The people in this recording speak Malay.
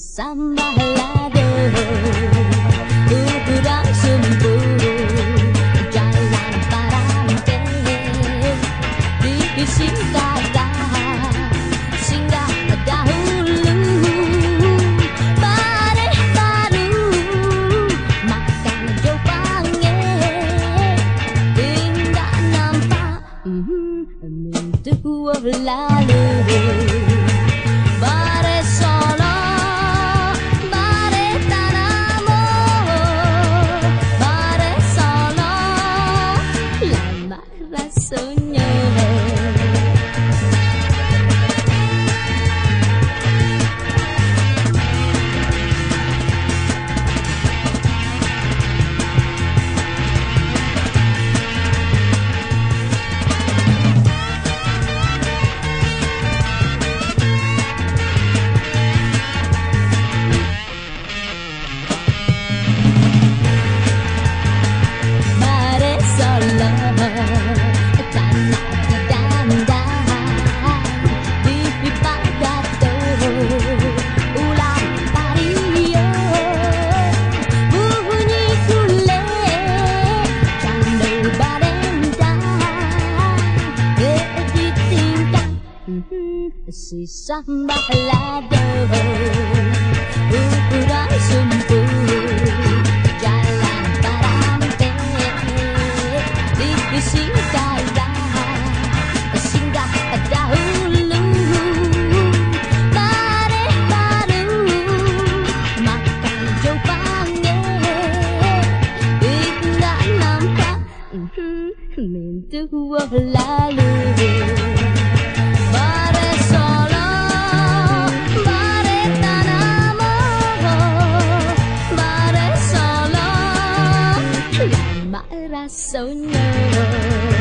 samba lado ukuran sumbu jalan parante di singkata singgah dahulu bareh baru makan jopange indah nampak minggu lalu. Si samba lado ukuran sumbu jalan parante di singkata singgah dahulu bareh baru makan jopange indah nampak minggu lalu. So no.